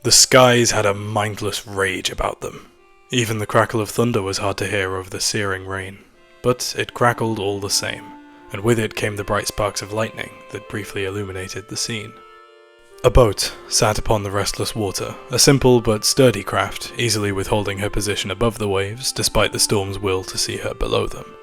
The skies had a mindless rage about them. Even the crackle of thunder was hard to hear over the searing rain, but it crackled all the same, and with it came the bright sparks of lightning that briefly illuminated the scene. A boat sat upon the restless water, a simple but sturdy craft, easily withholding her position above the waves despite the storm's will to see her below them.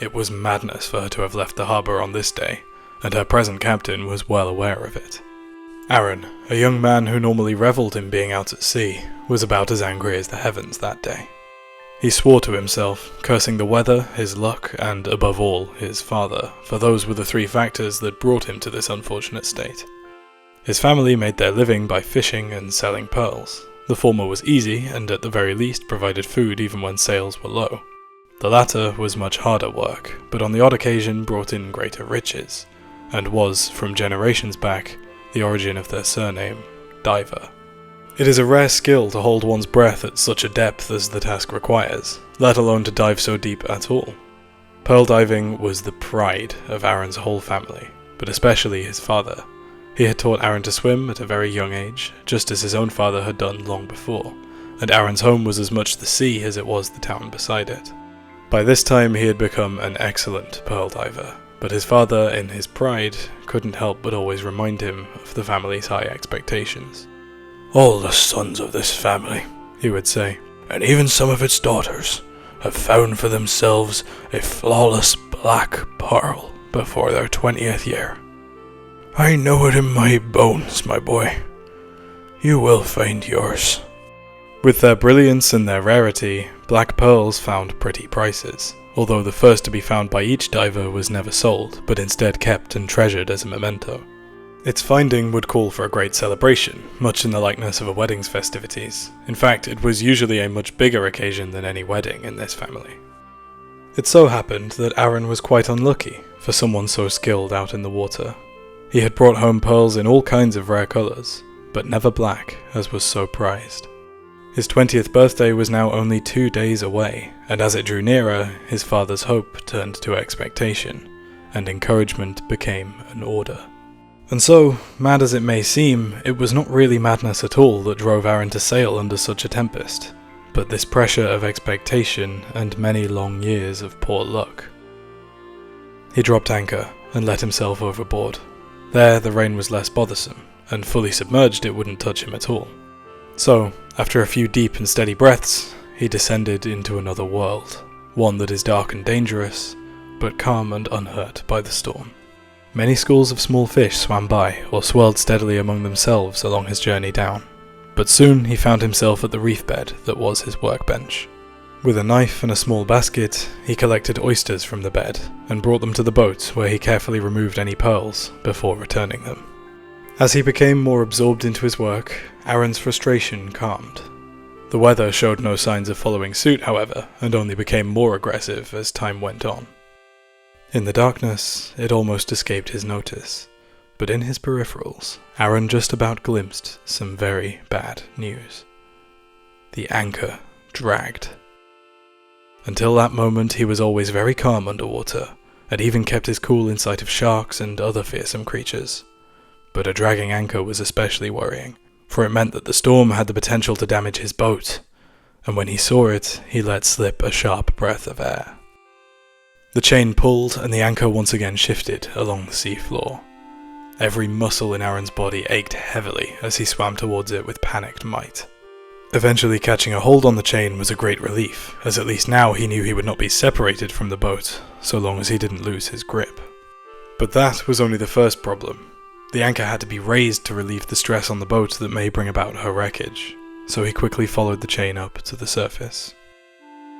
It was madness for her to have left the harbour on this day, and her present captain was well aware of it. Aron, a young man who normally revelled in being out at sea, was about as angry as the heavens that day. He swore to himself, cursing the weather, his luck, and, above all, his father, for those were the three factors that brought him to this unfortunate state. His family made their living by fishing and selling pearls. The former was easy, and at the very least provided food even when sales were low. The latter was much harder work, but on the odd occasion brought in greater riches, and was, from generations back, the origin of their surname, Diver. It is a rare skill to hold one's breath at such a depth as the task requires, let alone to dive so deep at all. Pearl diving was the pride of Aron's whole family, but especially his father. He had taught Aron to swim at a very young age, just as his own father had done long before, and Aron's home was as much the sea as it was the town beside it. By this time he had become an excellent pearl diver, but his father, in his pride, couldn't help but always remind him of the family's high expectations. "All the sons of this family," he would say, "and even some of its daughters, have found for themselves a flawless black pearl before their 20th year. I know it in my bones, my boy. You will find yours." With their brilliance and their rarity, black pearls found pretty prices, although the first to be found by each diver was never sold, but instead kept and treasured as a memento. Its finding would call for a great celebration, much in the likeness of a wedding's festivities. In fact, it was usually a much bigger occasion than any wedding in this family. It so happened that Aron was quite unlucky for someone so skilled out in the water. He had brought home pearls in all kinds of rare colours, but never black, as was so prized. His 20th birthday was now only 2 days away, and as it drew nearer, his father's hope turned to expectation, and encouragement became an order. And so, mad as it may seem, it was not really madness at all that drove Aron to sail under such a tempest, but this pressure of expectation and many long years of poor luck. He dropped anchor and let himself overboard. There the rain was less bothersome, and fully submerged it wouldn't touch him at all. So, after a few deep and steady breaths, he descended into another world, one that is dark and dangerous, but calm and unhurt by the storm. Many schools of small fish swam by or swirled steadily among themselves along his journey down, but soon he found himself at the reef bed that was his workbench. With a knife and a small basket, he collected oysters from the bed and brought them to the boat where he carefully removed any pearls before returning them. As he became more absorbed into his work, Aron's frustration calmed. The weather showed no signs of following suit, however, and only became more aggressive as time went on. In the darkness, it almost escaped his notice, but in his peripherals, Aron just about glimpsed some very bad news. The anchor dragged. Until that moment, he was always very calm underwater, and even kept his cool in sight of sharks and other fearsome creatures. But a dragging anchor was especially worrying, for it meant that the storm had the potential to damage his boat, and when he saw it, he let slip a sharp breath of air. The chain pulled, and the anchor once again shifted along the sea floor. Every muscle in Aron's body ached heavily as he swam towards it with panicked might. Eventually catching a hold on the chain was a great relief, as at least now he knew he would not be separated from the boat, so long as he didn't lose his grip. But that was only the first problem. The anchor had to be raised to relieve the stress on the boat that may bring about her wreckage, so he quickly followed the chain up to the surface.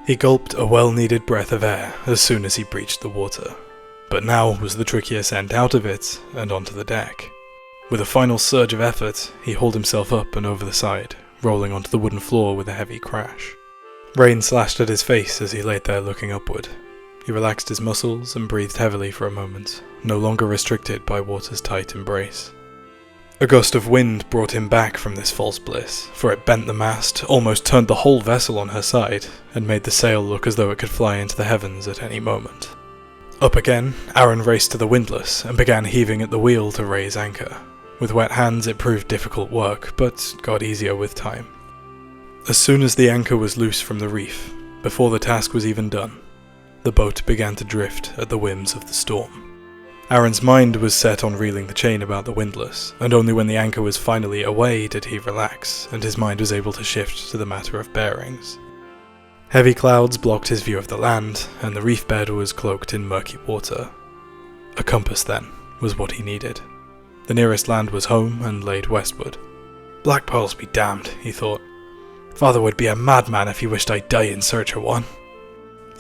He gulped a well-needed breath of air as soon as he breached the water, but now was the tricky ascent out of it and onto the deck. With a final surge of effort, he hauled himself up and over the side, rolling onto the wooden floor with a heavy crash. Rain slashed at his face as he lay there looking upward. He relaxed his muscles and breathed heavily for a moment, no longer restricted by water's tight embrace. A gust of wind brought him back from this false bliss, for it bent the mast, almost turned the whole vessel on her side, and made the sail look as though it could fly into the heavens at any moment. Up again, Aron raced to the windlass and began heaving at the wheel to raise anchor. With wet hands it proved difficult work, but got easier with time. As soon as the anchor was loose from the reef, before the task was even done, the boat began to drift at the whims of the storm. Aron's mind was set on reeling the chain about the windlass, and only when the anchor was finally away did he relax, and his mind was able to shift to the matter of bearings. Heavy clouds blocked his view of the land, and the reef bed was cloaked in murky water. A compass, then, was what he needed. The nearest land was home and laid westward. Black pearls be damned, he thought. Father would be a madman if he wished I'd die in search of one.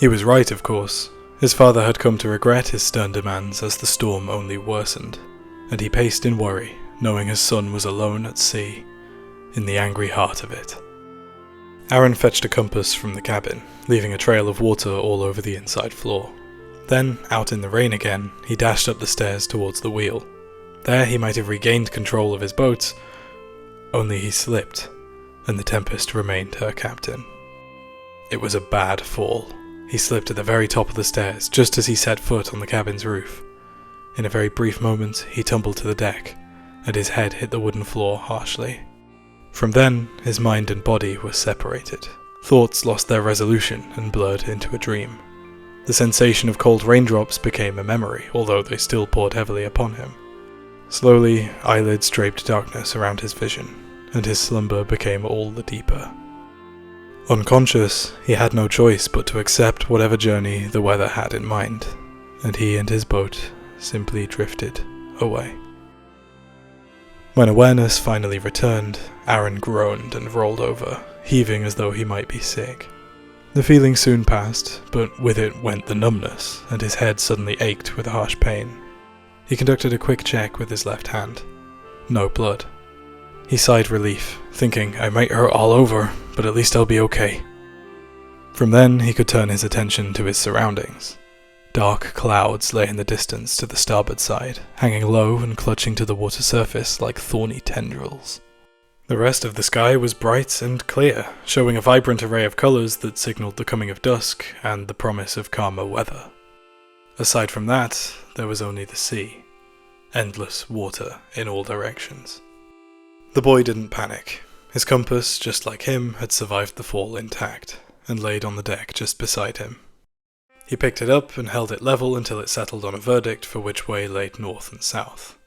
He was right, of course. His father had come to regret his stern demands as the storm only worsened, and he paced in worry, knowing his son was alone at sea, in the angry heart of it. Aron fetched a compass from the cabin, leaving a trail of water all over the inside floor. Then, out in the rain again, he dashed up the stairs towards the wheel. There he might have regained control of his boat, only he slipped, and the Tempest remained her captain. It was a bad fall. He slipped at the very top of the stairs, just as he set foot on the cabin's roof. In a very brief moment, he tumbled to the deck, and his head hit the wooden floor harshly. From then, his mind and body were separated. Thoughts lost their resolution and blurred into a dream. The sensation of cold raindrops became a memory, although they still poured heavily upon him. Slowly, eyelids draped darkness around his vision, and his slumber became all the deeper. Unconscious, he had no choice but to accept whatever journey the weather had in mind, and he and his boat simply drifted away. When awareness finally returned, Aron groaned and rolled over, heaving as though he might be sick. The feeling soon passed, but with it went the numbness, and his head suddenly ached with a harsh pain. He conducted a quick check with his left hand. No blood. He sighed relief, thinking, I might hurt all over, but at least I'll be okay. From then, he could turn his attention to his surroundings. Dark clouds lay in the distance to the starboard side, hanging low and clutching to the water surface like thorny tendrils. The rest of the sky was bright and clear, showing a vibrant array of colours that signalled the coming of dusk and the promise of calmer weather. Aside from that, there was only the sea. Endless water in all directions. The boy didn't panic. His compass, just like him, had survived the fall intact, and laid on the deck just beside him. He picked it up and held it level until it settled on a verdict for which way lay north and south.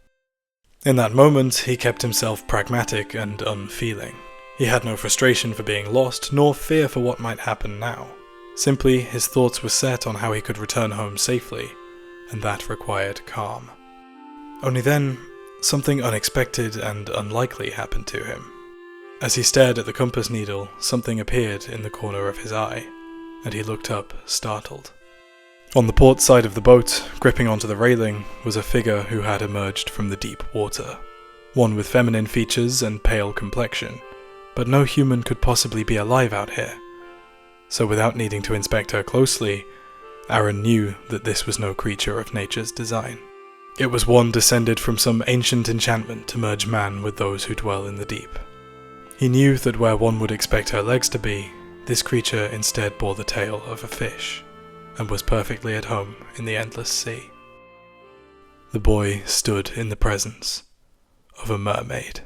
In that moment, he kept himself pragmatic and unfeeling. He had no frustration for being lost, nor fear for what might happen now. Simply, his thoughts were set on how he could return home safely, and that required calm. Only then, something unexpected and unlikely happened to him. As he stared at the compass needle, something appeared in the corner of his eye, and he looked up, startled. On the port side of the boat, gripping onto the railing, was a figure who had emerged from the deep water. One with feminine features and pale complexion, but no human could possibly be alive out here. So without needing to inspect her closely, Aron knew that this was no creature of nature's design. It was one descended from some ancient enchantment to merge man with those who dwell in the deep. He knew that where one would expect her legs to be, this creature instead bore the tail of a fish, and was perfectly at home in the endless sea. The boy stood in the presence of a mermaid.